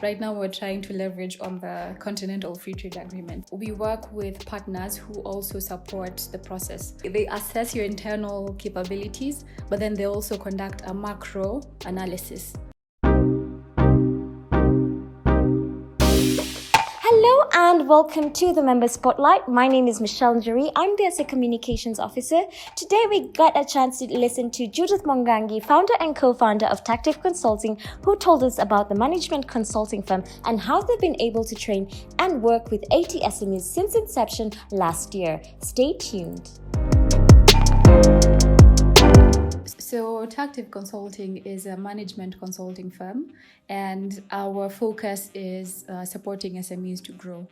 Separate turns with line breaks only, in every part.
Right now, we're trying to leverage on the Continental Free Trade Agreement. We work with partners who also support the process. They assess your internal capabilities, but then they also conduct a macro analysis.
Hello and welcome to the Member Spotlight. My name is Michelle Njeri. I'm the ASSEK Communications Officer. Today we got a chance to listen to Judith Mwangangi, founder and co-founder of Tactive Consulting, who told us about the management consulting firm and how they've been able to train and work with 80 SMEs since inception last year. Stay tuned.
So Tactive Consulting is a management consulting firm, and our focus is supporting SMEs to grow.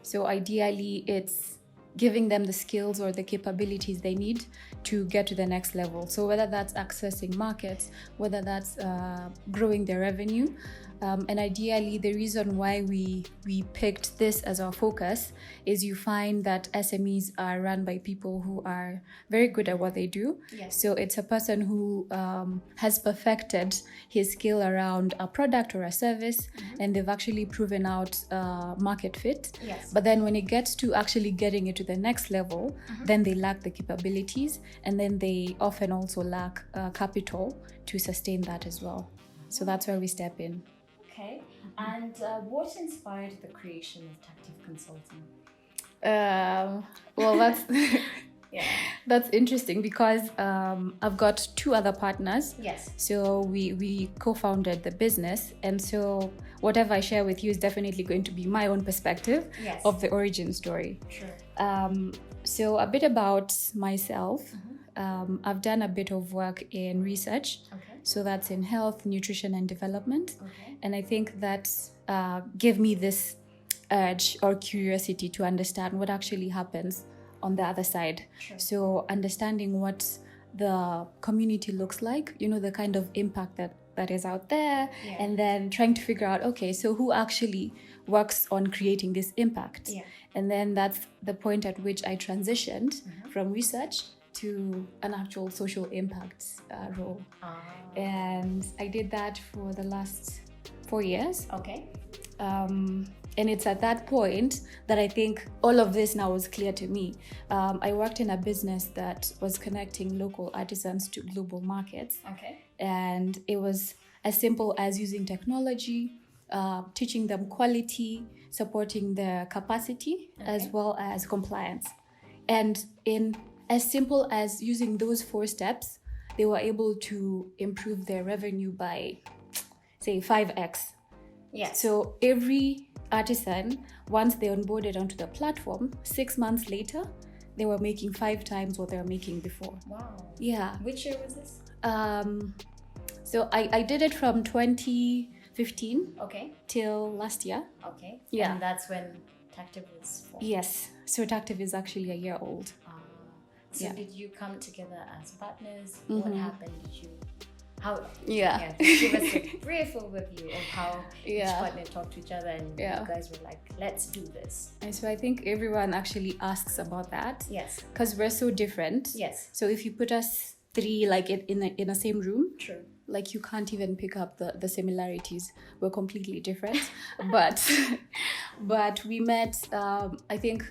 So ideally, it's giving them the skills or the capabilities they need to get to the next level. So whether that's accessing markets, whether that's growing their revenue, and ideally, the reason why we picked this as our focus is you find that SMEs are run by people who are very good at what they do.
Yes.
So it's a person who has perfected his skill around a product or a service, and they've actually proven out market fit.
Yes.
But then when it gets to actually getting it to the next level, then they lack the capabilities, and then they often also lack capital to sustain that as well. So that's where we step in.
Okay. And what inspired the creation of Tactive Consulting?
Well, that's
Yeah.
that's interesting because I've got two other partners.
Yes.
So we co-founded the business, and so whatever I share with you is definitely going to be my own perspective
Yes.
of the origin story.
Sure.
So a bit about myself. I've done a bit of work in research.
Okay.
So that's in health, nutrition, and development.
Okay.
And I think that gave me this urge or curiosity to understand what actually happens on the other side.
Sure.
So understanding what the community looks like, the kind of impact that is out there,
Yeah.
and then trying to figure out, okay, so who actually works on creating this impact?
Yeah.
And then that's the point at which I transitioned from research to an actual social impact role. And I did that for the last 4 years.
Okay.
And it's at that point that I think all of this now was clear to me. I worked in a business that was connecting local artisans to global markets.
Okay.
And it was as simple as using technology, teaching them quality, supporting their capacity, as well as compliance. And in as simple as using those 4 steps, they were able to improve their revenue by, say, 5x.
Yes.
So every artisan, once they onboarded onto the platform, 6 months later, they were making 5 times what they were making before.
Wow.
Yeah.
Which year was this?
So I did it from 2015
Okay.
till last year.
Okay.
Yeah.
And that's when Tactive was formed.
Yes. So Tactive is actually a year old.
So
Yeah.
did you come together as partners? What happened? How?
Yeah.
Give us a brief overview of how each
Yeah.
partner talked to each other, and
Yeah.
you guys were like, "Let's do this."
And so I think everyone actually asks about that.
Yes.
Because we're so different.
Yes.
So if you put us 3 like in a same room,
True.
like you can't even pick up the similarities. We're completely different. but we met, I think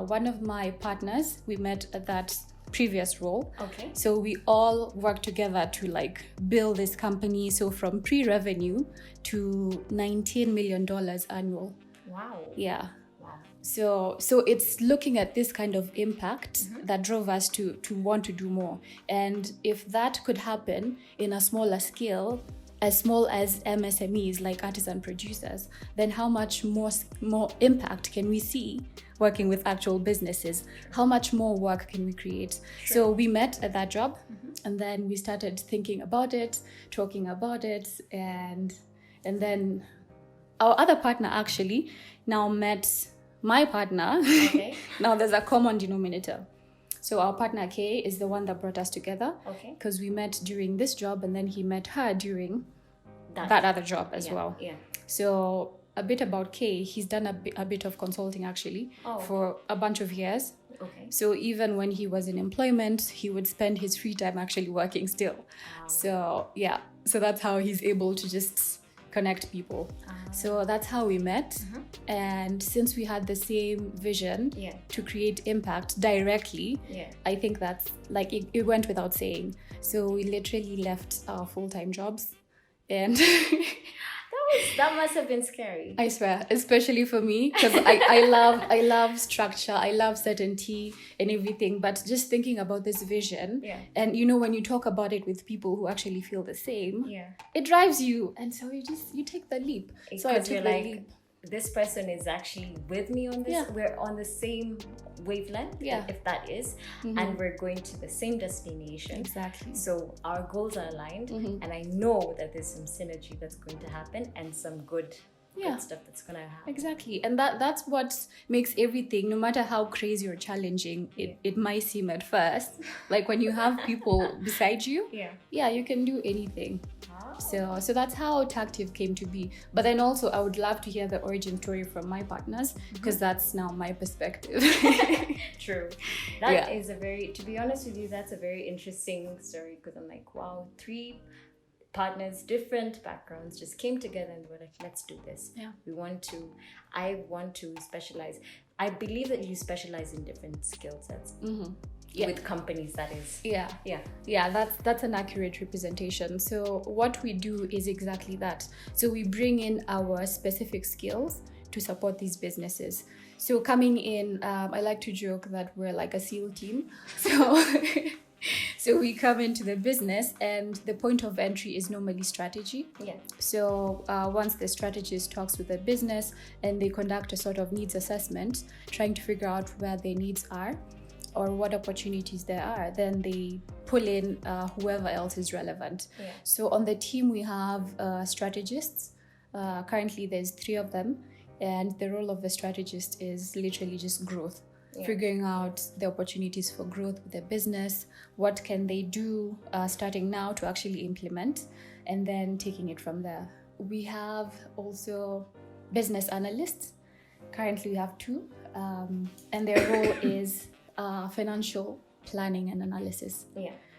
one of my partners, we met at that previous role.
Okay.
So we all worked together to like build this company. So from pre-revenue to $19 million annual.
Wow.
Yeah.
Wow.
So it's looking at this kind of impact that drove us to want to do more. And if that could happen in a smaller scale, as small as MSMEs like artisan producers, then how much more impact can we see working with actual businesses? How much more work can we create?
Sure.
So we met at that job, and then we started thinking about it, talking about it, and then our other partner actually now met my partner.
Okay.
Now there's a common denominator. So our partner Kay is the one that brought us together.
Okay.
Because we met during this job, and then he met her during
That
other job as well.
Yeah.
So a bit about Kay, he's done a bit of consulting actually for a bunch of years.
Okay.
So even when he was in employment, he would spend his free time actually working still.
Wow.
So yeah, so that's how he's able to just connect people. So that's how we met. And since we had the same vision to create impact directly, I think that's like it went without saying. So we literally left our full-time jobs, and
that must have been scary.
I swear, especially for me, because I love structure, I love certainty and everything, but just thinking about this vision, and when you talk about it with people who actually feel the same, it drives you, and so you take the leap. So I took the leap.
This person is actually with me on this. We're on the same wavelength, if that is, and we're going to the same destination.
Exactly.
So our goals are aligned, and I know that there's some synergy that's going to happen and some good stuff that's going to happen.
Exactly. And that's what makes everything, no matter how crazy or challenging it might seem at first, like when you have people beside you, you can do anything. So that's how Tactive came to be. But then also I would love to hear the origin story from my partners, because that's now my perspective.
True. That is to be honest with you, that's a very interesting story, because I'm like, wow, 3 partners, different backgrounds, just came together and were like, let's do this. I want to specialize. I believe that you specialize in different skill sets. With companies, that is.
That's an accurate representation. So what we do is exactly that. So we bring in our specific skills to support these businesses. So coming in, I like to joke that we're like a SEAL team. So we come into the business, and the point of entry is normally strategy. So once the strategist talks with the business and they conduct a sort of needs assessment, trying to figure out where their needs are or what opportunities there are, then they pull in whoever else is relevant. So on the team we have strategists. Currently there's 3 of them, and the role of the strategist is literally just growth. Figuring out the opportunities for growth with their business, what can they do starting now to actually implement, and then taking it from there. We have also business analysts. Currently we have 2, and their role is financial planning and analysis.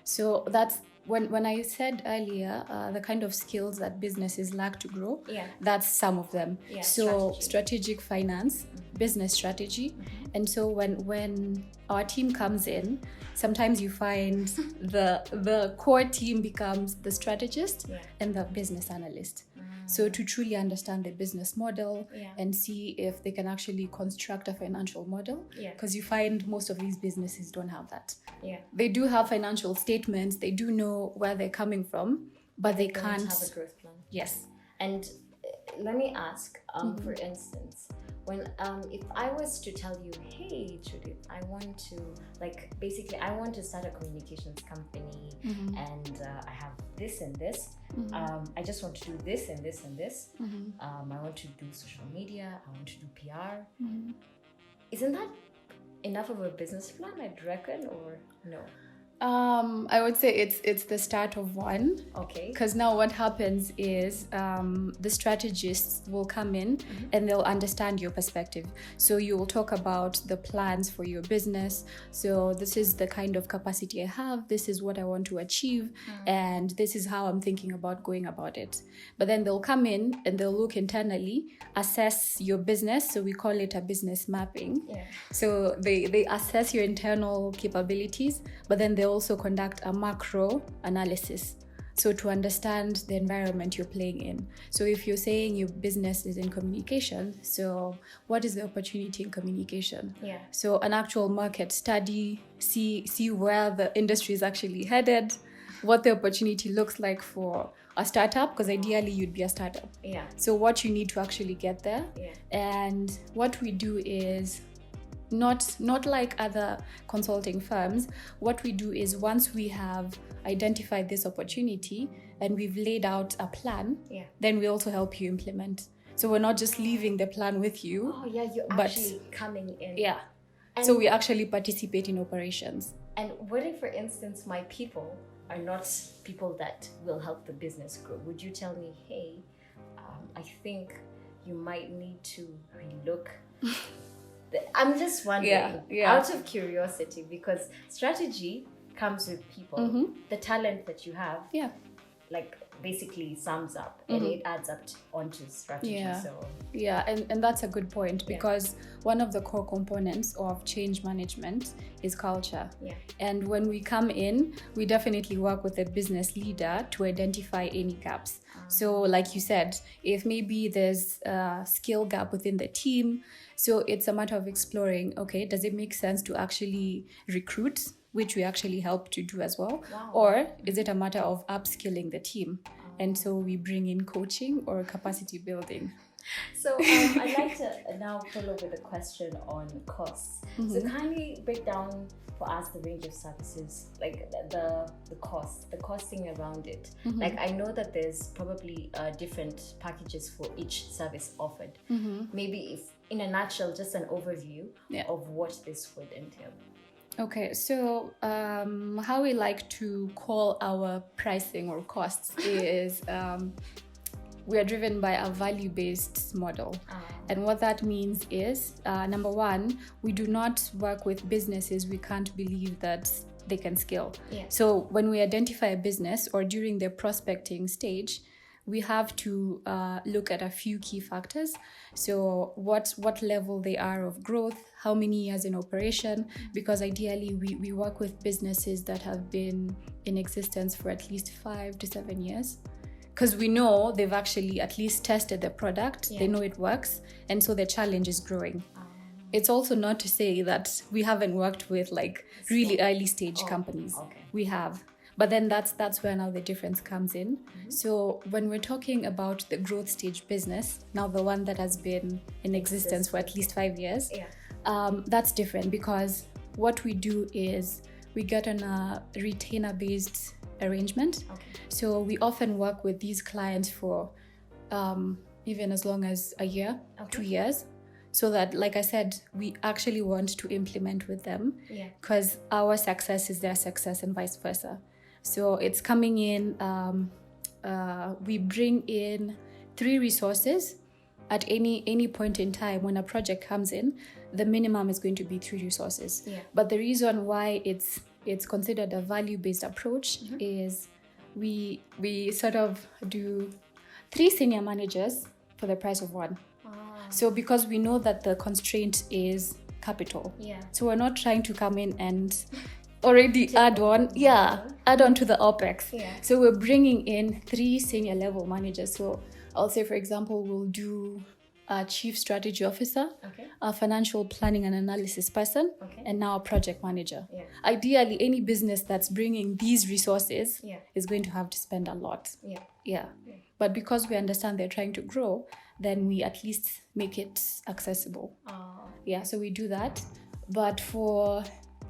So that's when I said earlier the kind of skills that businesses lack to grow, that's some of them. So strategic finance, business strategy. And so when our team comes in, sometimes you find the core team becomes the strategist and the business analyst. So to truly understand the business model and see if they can actually construct a financial model, because you find most of these businesses don't have that. They do have financial statements, they do know where they're coming from, but they can't
have a growth plan.
Yes.
And let me ask, for instance, when if I was to tell you, hey Judith, I want to start a communications company, and I have this and this. I just want to do this and this and this. I want to do social media. I want to do PR. Isn't that enough of a business plan, I'd reckon, or no?
I would say it's the start of one.
Okay.
Because now what happens is the strategists will come in and they'll understand your perspective. So you will talk about the plans for your business. So this is the kind of capacity I have. This is what I want to achieve. And this is how I'm thinking about going about it. But then they'll come in and they'll look internally, assess your business. So we call it a business mapping. So they assess your internal capabilities, but then they also conduct a macro analysis, so to understand the environment you're playing in. So if you're saying your business is in communication, so what is the opportunity in communication? So an actual market study, see where the industry is actually headed, what the opportunity looks like for a startup, because ideally you'd be a startup. So what you need to actually get there. And what we do is not like other consulting firms. What we do is, once we have identified this opportunity and we've laid out a plan, then we also help you implement. So we're not just leaving the plan with you.
You're actually coming in. And
so we actually participate in operations.
And what if, for instance, my people are not people that will help the business grow? Would you tell me, hey, I think you might need to relook? I'm just wondering, out of curiosity, because strategy comes with people, the talent that you have.
Yeah.
Like, basically sums up and it adds up onto strategy.
Yeah.
So
Yeah, and that's a good point, because one of the core components of change management is culture.
Yeah.
And when we come in, we definitely work with the business leader to identify any gaps. So like you said, if maybe there's a skill gap within the team, so it's a matter of exploring, okay, does it make sense to actually recruit, which we actually help to do as well?
Wow.
Or is it a matter of upskilling the team? And so we bring in coaching or capacity building.
So I'd like to now follow with a question on costs. So kindly break down for us the range of services, like the cost, the costing around it. Like I know that there's probably different packages for each service offered. Maybe if in a nutshell, just an overview of what this would entail.
Okay, so how we like to call our pricing or costs is we are driven by a value-based model. And what that means is, number one, we do not work with businesses we can't believe that they can scale. So when we identify a business or during the prospecting stage, we have to look at a few key factors. So what level they are of growth, how many years in operation, because ideally we work with businesses that have been in existence for at least 5 to 7 years. Because we know they've actually at least tested the product, they know it works, and so the challenge is growing. It's also not to say that we haven't worked with like really early stage companies. We have. But then that's where now the difference comes in. So when we're talking about the growth stage business, now the one that has been in existence for at least 5 years, that's different, because what we do is we get on a retainer-based arrangement. So we often work with these clients for even as long as a year, 2 years. So that, like I said, we actually want to implement with them, because our success is their success and vice versa. So it's coming in, we bring in 3 resources at any point in time. When a project comes in, the minimum is going to be 3 resources. But the reason why it's considered a value-based approach is we sort of do 3 senior managers for the price of 1. So because we know that the constraint is capital. So we're not trying to come in and already add on to the OPEX. So we're bringing in 3 senior level managers. So I'll say, for example, we'll do a chief strategy officer, a financial planning and analysis person, and now a project manager. Ideally, any business that's bringing these resources is going to have to spend a lot. But because we understand they're trying to grow, then we at least make it accessible. So we do that. But for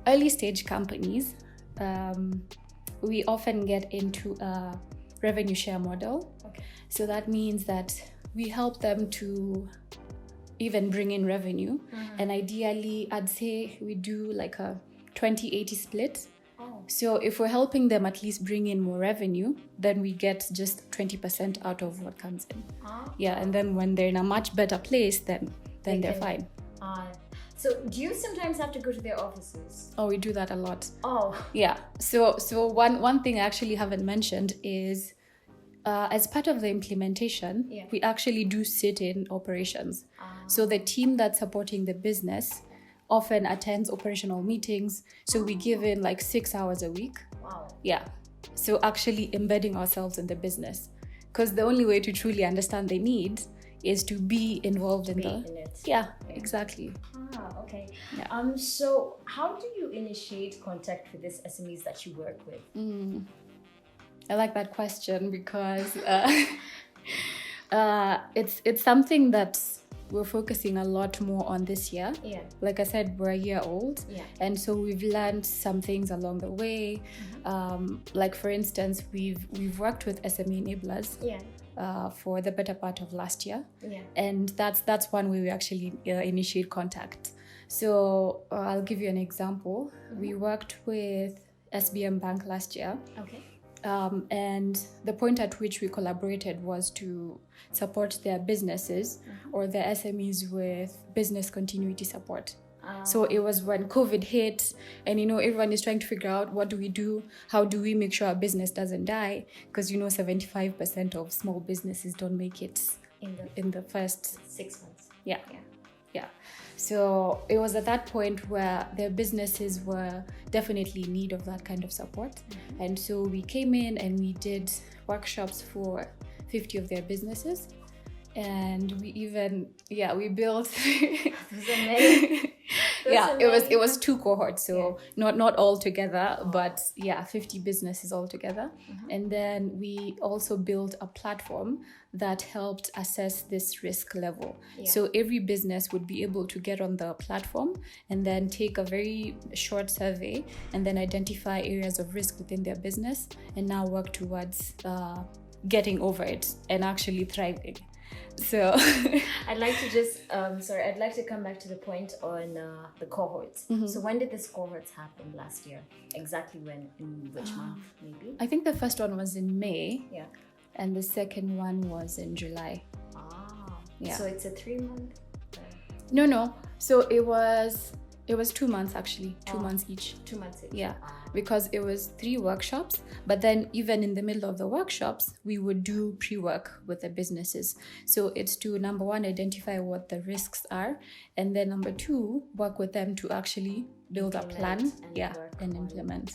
early stage companies, we often get into a revenue share model. So that means that we help them to even bring in revenue. And ideally, I'd say we do like a 20-80 split. So if we're helping them at least bring in more revenue, then we get just 20% out of what comes in. And then when they're in a much better place, then they're fine.
So do you sometimes have to go to their offices?
Oh, we do that a lot. So one thing I actually haven't mentioned is as part of the implementation, we actually do sit in operations. So the team that's supporting the business often attends operational meetings. So we give in like 6 hours a week. So actually embedding ourselves in the business, because the only way to truly understand the need is to be involved in it. Exactly.
So how do you initiate contact with these SMEs that you work with?
I like that question, because it's something that we're focusing a lot more on this year. Like I said, we're a year old, and so we've learned some things along the way. Like for instance, we've worked with SME enablers for the better part of last year, and that's one way we actually initiate contact. So I'll give you an example. We worked with SBM Bank last year. And the point at which we collaborated was to support their businesses or their SMEs with business continuity support. So it was when COVID hit, and everyone is trying to figure out what do we do, how do we make sure our business doesn't die, because 75% of small businesses don't make it in the first
6 months.
Yeah. So it was at that point where their businesses were definitely in need of that kind of support. And so we came in and we did workshops for 50 of their businesses. And we even, we built... it was 2 cohorts, so not all together, but 50 businesses all together. And then we also built a platform that helped assess this risk level. So every business would be able to get on the platform and then take a very short survey and then identify areas of risk within their business and now work towards getting over it and actually thriving. So
I'd like to just I'd like to come back to the point on the cohorts. So when did this cohorts happen last year? Exactly when? In which month, maybe?
I think the first one was in May.
Yeah.
And the second one was in July.
So it's a 3-month?
No. So it was 2 months actually, 2 months each.
2 months each.
Yeah, because it was 3 workshops, but then even in the middle of the workshops, we would do pre-work with the businesses. So it's to, number 1, identify what the risks are, and then number 2, work with them to actually build a plan and implement.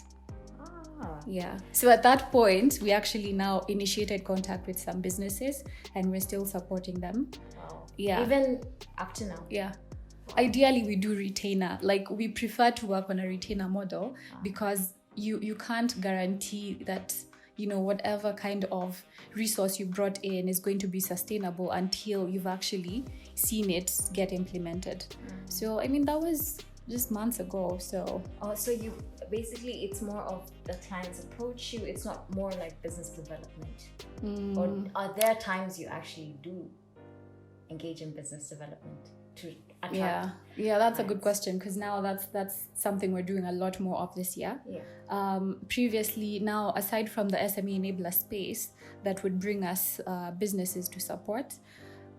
Yeah. So at that point, we actually now initiated contact with some businesses and we're still supporting them.
Wow.
Yeah.
Even up to now.
Yeah. Ideally, we do retainer. Like, we prefer to work on a retainer model because you can't guarantee that, whatever kind of resource you brought in is going to be sustainable until you've actually seen it get implemented. So, that was just months ago. So
you basically, it's more of the clients approach you. It's not more like business development. Or are there times you actually do engage in business development to attract?
Yeah, that's a good question, because now that's something we're doing a lot more of this year. Previously, now aside from the SME enabler space that would bring us businesses to support,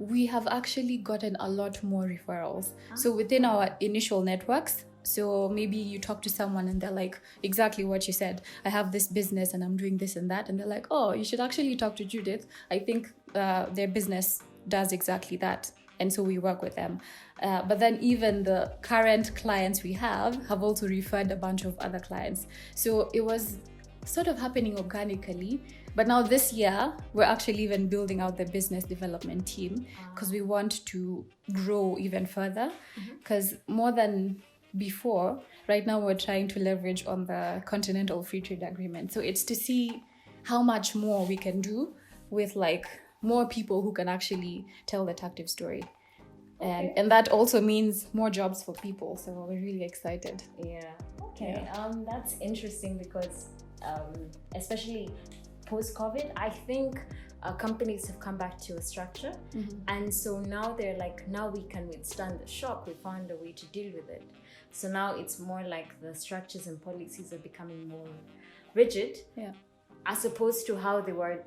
we have actually gotten a lot more referrals. So within our initial networks, so maybe you talk to someone and they're like, exactly what you said, I have this business and I'm doing this and that, and they're like, oh, you should actually talk to Judith. I think their business does exactly that. And so we work with them. But then even the current clients we have also referred a bunch of other clients. So it was sort of happening organically. But now this year, we're actually even building out the business development team because we want to grow even further. Because more than before, right now we're trying to leverage on the Continental Free Trade Agreement. So it's to see how much more we can do with more people who can actually tell the Tactive story. And that also means more jobs for people. So we're really excited.
That's interesting because especially post-COVID, I think companies have come back to a structure. And so now they're like, now we can withstand the shock. We found a way to deal with it. So now it's more like the structures and policies are becoming more rigid. As opposed to how they were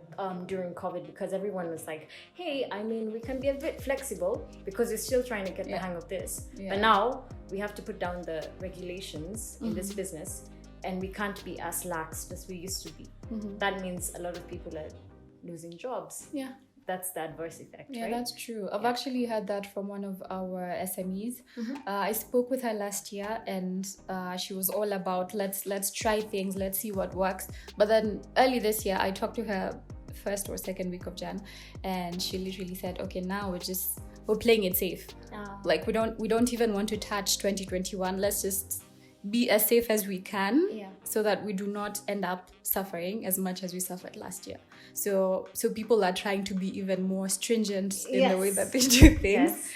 during COVID, because everyone was like, hey, we can be a bit flexible because we're still trying to get the hang of this. But now we have to put down the regulations in this business and we can't be as lax as we used to be. That means a lot of people are losing jobs. That's the adverse effect, right?
That's true. I've actually heard that from one of our SMEs. I spoke with her last year and she was all about let's try things, let's see what works. But then early this year, I talked to her first or second week of Jan, and she literally said, okay, now we're playing it safe. We don't even want to touch 2021. Let's just be as safe as we can so that we do not end up suffering as much as we suffered last year. So people are trying to be even more stringent in the way that they do things.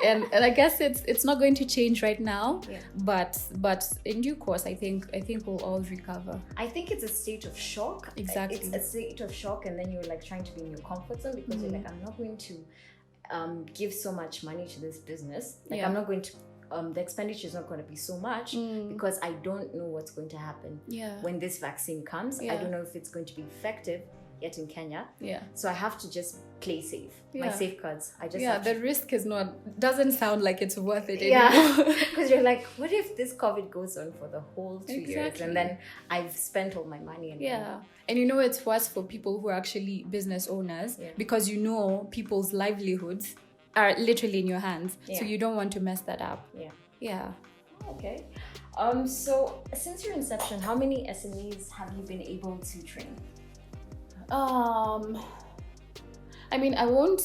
And I guess it's not going to change right now, but in due course, I think we'll all recover.
I think it's a state of shock.
Exactly.
It's a state of shock, and then you're trying to be in your comfort zone because you're like, I'm not going to give so much money to this business. I'm not going to the expenditure is not going to be so much because I don't know what's going to happen when this vaccine comes. I don't know if it's going to be effective yet in Kenya.
Yeah.
So I have to just play safe. My
Yeah.
safeguards. I just
the risk is doesn't sound like it's worth it
yeah,
anymore.
because you're like, what if this COVID goes on for the whole 2 years,
Exactly.
and then I've spent all my money and
Yeah. And you know, it's worse for people who are actually business owners, because you know people's livelihoods are literally in your hands. So you don't want to mess that up. Yeah.
Okay. So since your inception, how many SMEs have you been able to train?
I mean, I won't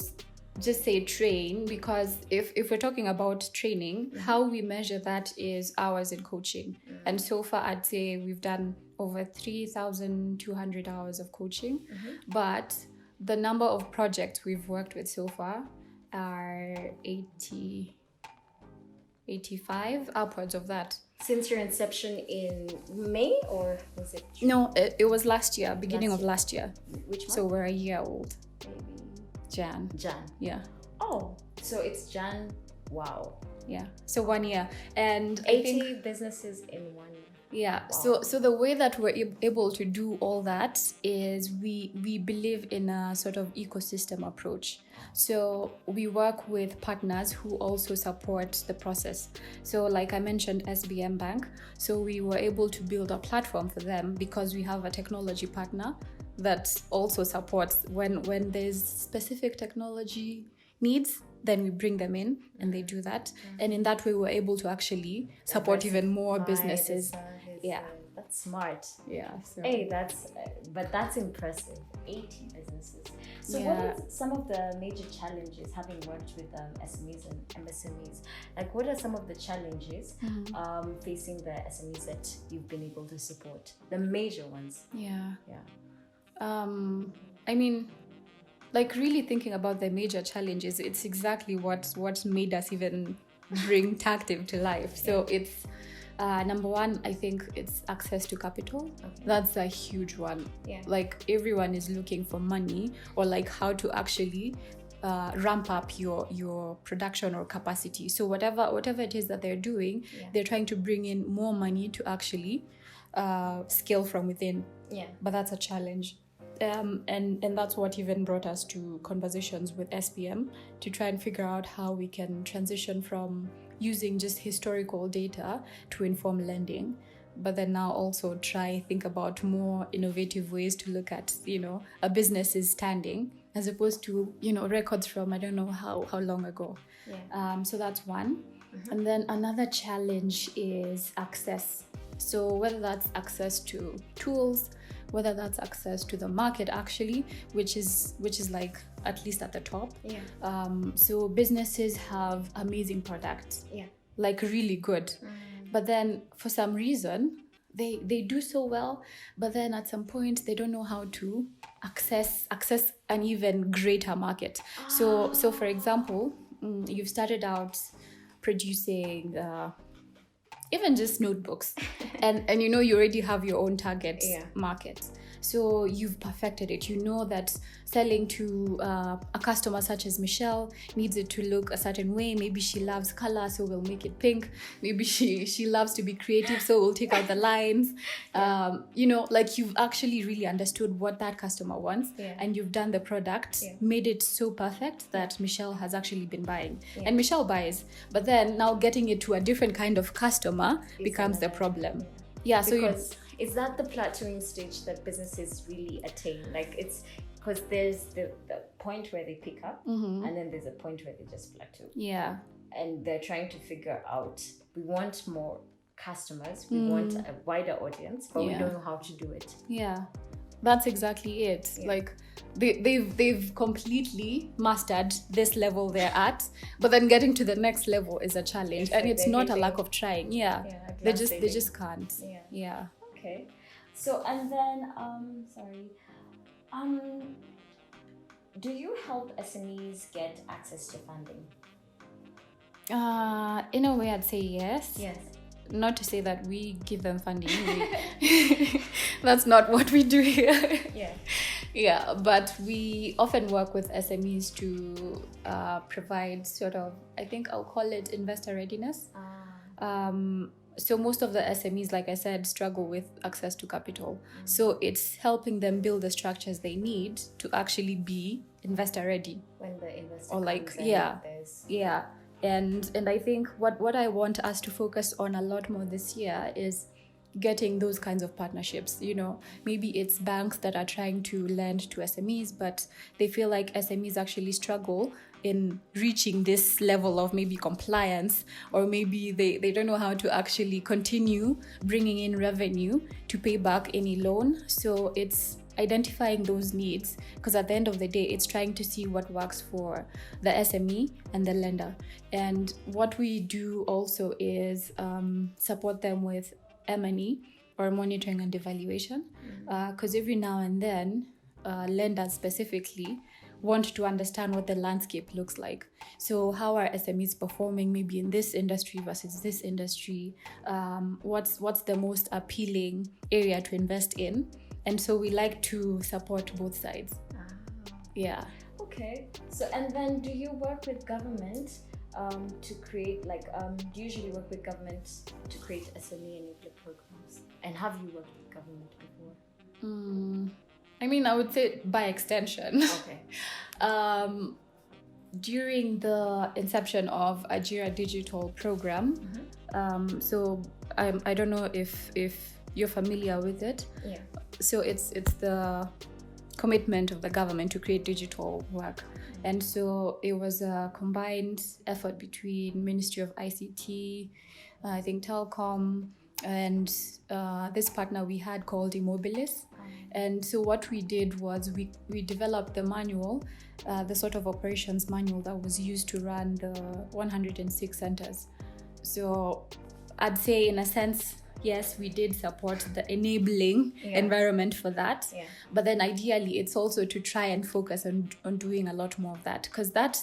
just say train, because if we're talking about training, how we measure that is hours in coaching. And so far, I'd say we've done over 3,200 hours of coaching. But the number of projects we've worked with so far are 85, upwards of that.
Since your inception in May, or was it June?
No, it was last year, beginning of last year.
Which month?
So we're a year old.
Maybe
Jan.
Yeah. Oh, so it's Jan. Wow.
Yeah. So 1 year. And
80 businesses in 1 year.
Yeah.
Wow.
So the way that we're able to do all that is we believe in a sort of ecosystem approach. So we work with partners who also support the process. So like I mentioned, SBM Bank. So we were able to build a platform for them because we have a technology partner that also supports when there's specific technology needs, then we bring them in and they do that. And in that way, we're able to actually support even more businesses. Yeah.
That's smart.
Yeah. So.
Hey, that's impressive. 80 businesses. So what are some of the major challenges, having worked with SMEs and MSMEs? Like, what are some of the challenges facing the SMEs that you've been able to support? The major ones.
Yeah. I mean, like really thinking about the major challenges, it's exactly what made us even bring Tactive to life. So it's number one, I think it's access to capital. Okay. That's a huge one. Yeah. Like everyone is looking for money, or like how to actually ramp up your production or capacity. So whatever it is that they're doing, they're trying to bring in more money to actually scale from within. Yeah. But that's a challenge. And that's what even brought us to conversations with SPM to try and figure out how we can transition from using just historical data to inform lending, but then now also think about more innovative ways to look at, a business's standing as opposed to, records from I don't know how long ago. Yeah. So that's one. Mm-hmm. And then another challenge is access. So whether that's access to tools, whether that's access to the market actually, which is like at least at the top. Yeah. So businesses have amazing products. Yeah. Like really good. But then for some reason they do so well, but then at some point they don't know how to access an even greater market. So for example, you've started out producing even just notebooks and you already have your own target market. So you've perfected it. You know that selling to a customer such as Michelle needs it to look a certain way. Maybe she loves color, so we'll make it pink. Maybe she loves to be creative, so we'll take out the lines. Like you've actually really understood what that customer wants, and you've done the product, made it so perfect that Michelle has actually been buying. And Michelle buys, but then now getting it to a different kind of customer becomes the problem. Yeah,
because is that the plateauing stage that businesses really attain? Like it's because there's the point where they pick up, and then there's a point where they just plateau. Yeah. And they're trying to figure out, we want more customers, we want a wider audience, but we don't know how to do it.
Yeah, that's exactly it. Yeah. Like they've completely mastered this level they're at, but then getting to the next level is a challenge, and it's not a lack of trying. They just can't. Yeah.
Okay. So and then do you help SMEs get access to funding?
In a way, I'd say yes.
Yes.
Not to say that we give them funding. That's not what we do here. Yeah, but we often work with SMEs to provide sort of, I think I'll call it investor readiness. So most of the SMEs, like I said, struggle with access to capital. So it's helping them build the structures they need to actually be investor ready.
When the investor
Or like,
comes in,
yeah,
there's...
yeah. And I think what I want us to focus on a lot more this year is getting those kinds of partnerships. You know, maybe it's banks that are trying to lend to SMEs, but they feel like SMEs actually struggle in reaching this level of maybe compliance, or maybe they don't know how to actually continue bringing in revenue to pay back any loan. So it's identifying those needs, because at the end of the day, it's trying to see what works for the SME and the lender. And what we do also is support them with M&E, or monitoring and evaluation, because every now and then lenders specifically want to understand what the landscape looks like. So how are SMEs performing maybe in this industry versus this industry? What's the most appealing area to invest in? And so we like to support both sides. Yeah.
Okay. So, and then do you work with government to create, like, do you usually work with government to create SME enabler programs? And have you worked with government before?
I mean, I would say by extension.
Okay.
During the inception of Ajira Digital program, so I don't know if you're familiar with it.
Yeah.
So it's the commitment of the government to create digital work. And so it was a combined effort between Ministry of ICT, I think Telecom, and this partner we had called Immobilis. And so what we did was we developed the manual, the sort of operations manual that was used to run the 106 centers. So I'd say, in a sense, yes, we did support the enabling environment for that. Yeah. But then ideally, it's also to try and focus on doing a lot more of that, because that,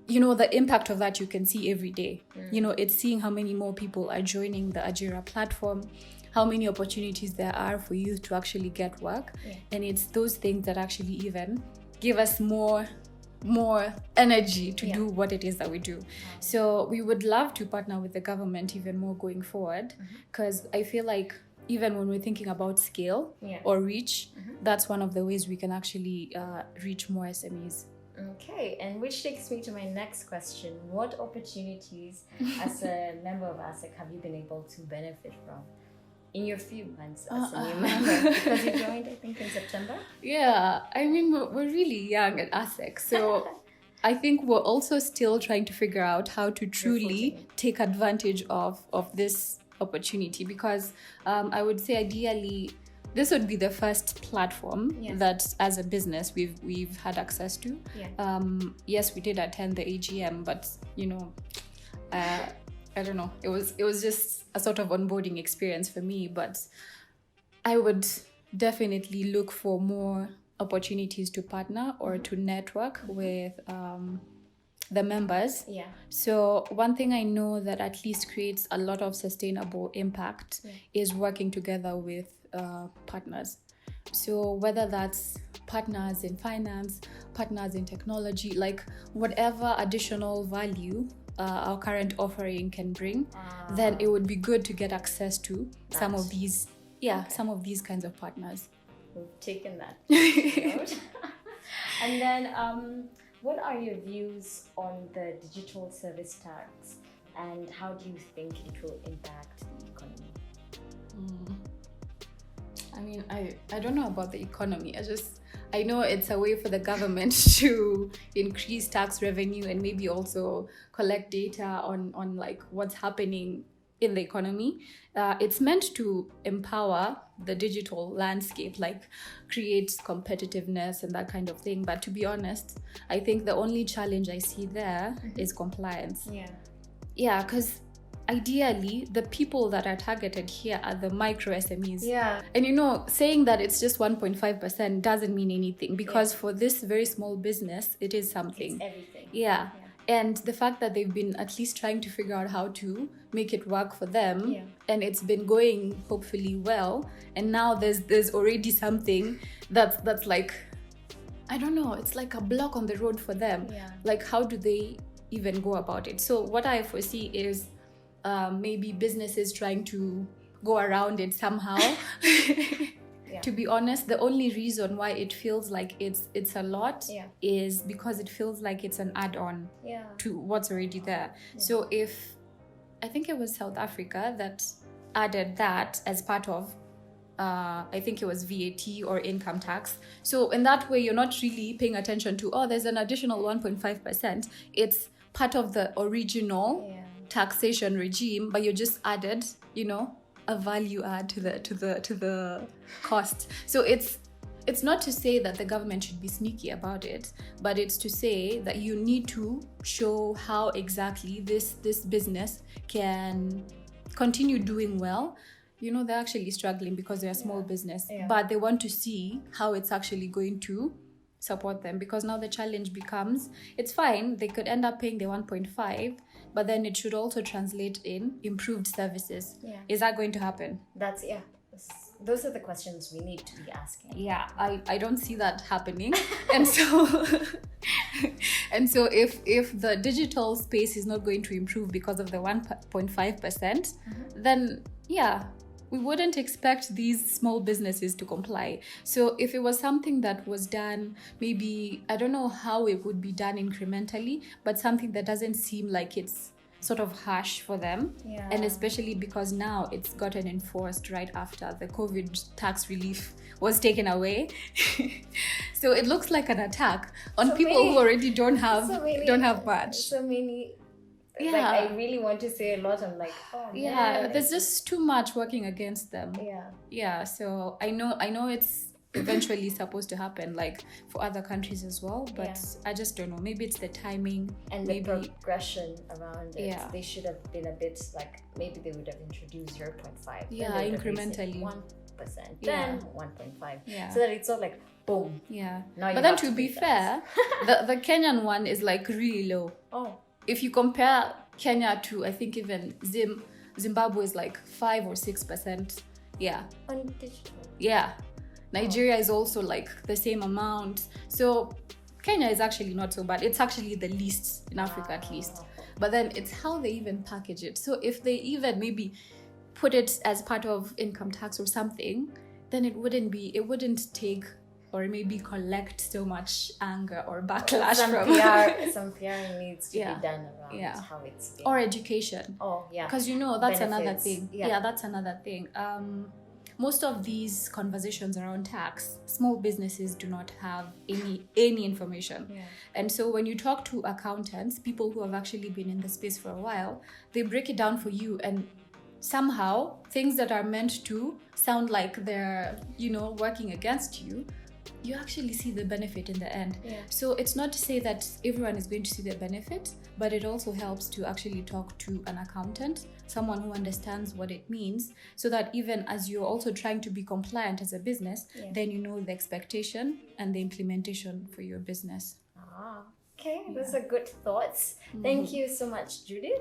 you know, the impact of that you can see every day. You know, it's seeing how many more people are joining the Ajira platform, how many opportunities there are for youth to actually get work. And it's those things that actually even give us more energy to do what it is that we do. So we would love to partner with the government even more going forward, because I feel like even when we're thinking about scale or reach, that's one of the ways we can actually reach more SMEs.
Okay, and which takes me to my next question. What opportunities as a member of ASSEK have you been able to benefit from in your few months as a new member? Because you joined, I think, in September?
Yeah, I mean, we're really young at ASSEK. So I think we're also still trying to figure out how to truly take advantage of this opportunity. Because I would say ideally, this would be the first platform that, as a business, we've had access to. Yes, we did attend the AGM, but, you know, I don't know. It was just a sort of onboarding experience for me, but I would definitely look for more opportunities to partner or to network with the members. So one thing I know that at least creates a lot of sustainable impact is working together with partners. So whether that's partners in finance, partners in technology, like whatever additional value our current offering can bring, then it would be good to get access to some of these kinds of partners.
We've taken that note. And then what are your views on the digital service tax, and how do you think it will impact the economy?
I mean, I don't know about the economy. I know it's a way for the government to increase tax revenue and maybe also collect data on like what's happening in the economy. It's meant to empower the digital landscape, like create competitiveness and that kind of thing. But to be honest, I think the only challenge I see there is compliance. Yeah, because ideally, the people that are targeted here are the micro SMEs. And you know, saying that it's just 1.5% doesn't mean anything, because for this very small business, it is something.
It's everything.
And the fact that they've been at least trying to figure out how to make it work for them, and it's been going hopefully well, and now there's already something that's like, I don't know, it's like a block on the road for them. Like, how do they even go about it? So what I foresee is maybe businesses trying to go around it somehow. To be honest, the only reason why it feels like it's a lot is because it feels like it's an add-on to what's already there. So if, I think it was South Africa that added that as part of, I think it was VAT or income tax. So in that way, you're not really paying attention to, there's an additional 1.5%. It's part of the original taxation regime, but you just added, a value add to the cost. So it's not to say that the government should be sneaky about it, but it's to say that you need to show how exactly this business can continue doing well. They're actually struggling because they're a small business, but they want to see how it's actually going to support them, because now the challenge becomes, it's fine, they could end up paying the 1.5, but then it should also translate in improved services. Is that going to happen?
Those are the questions we need to be asking.
I don't see that happening. And so if the digital space is not going to improve because of the 1.5%, then we wouldn't expect these small businesses to comply. So if it was something that was done, maybe, I don't know how it would be done incrementally, but something that doesn't seem like it's sort of harsh for them. And especially because now it's gotten enforced right after the COVID tax relief was taken away. So it looks like an attack on people who already don't have much.
So many. Like, I really want to say a lot. I'm like,
there's just too much working against them. So I know it's eventually supposed to happen, like for other countries as well, but I just don't know. Maybe it's the timing
and the progression around it. They should have been a bit like, maybe they would have introduced 0.5.
Incrementally.
1%, then 1.5. So that it's not like boom.
But then to be fair, the Kenyan one is like really low. If you compare Kenya to, I think even Zimbabwe is like 5 or 6%.
On digital.
Nigeria is also like the same amount. So Kenya is actually not so bad. It's actually the least in Africa at least. But then it's how they even package it. So if they even maybe put it as part of income tax or something, then it wouldn't take or maybe collect so much anger or backlash
some PR needs to be done around how it's been.
Or education. Because that's another thing. That's another thing. Most of these conversations around tax, small businesses do not have any information. And so when you talk to accountants, people who have actually been in the space for a while, they break it down for you, and somehow things that are meant to sound like they're, working against you, you actually see the benefit in the end. So it's not to say that everyone is going to see the benefit, but it also helps to actually talk to an accountant, someone who understands what it means, so that even as you're also trying to be compliant as a business, then you know the expectation and the implementation for your business.
Okay, those are good thoughts. Thank you so much, Judith.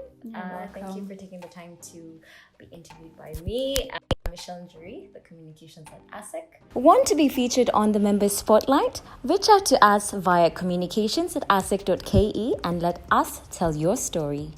Thank you for taking the time to be interviewed by me. I'm Michelle Njuri, the communications at ASSEK. Want to be featured on the Members Spotlight? Reach out to us via communications@assek.ke and let us tell your story.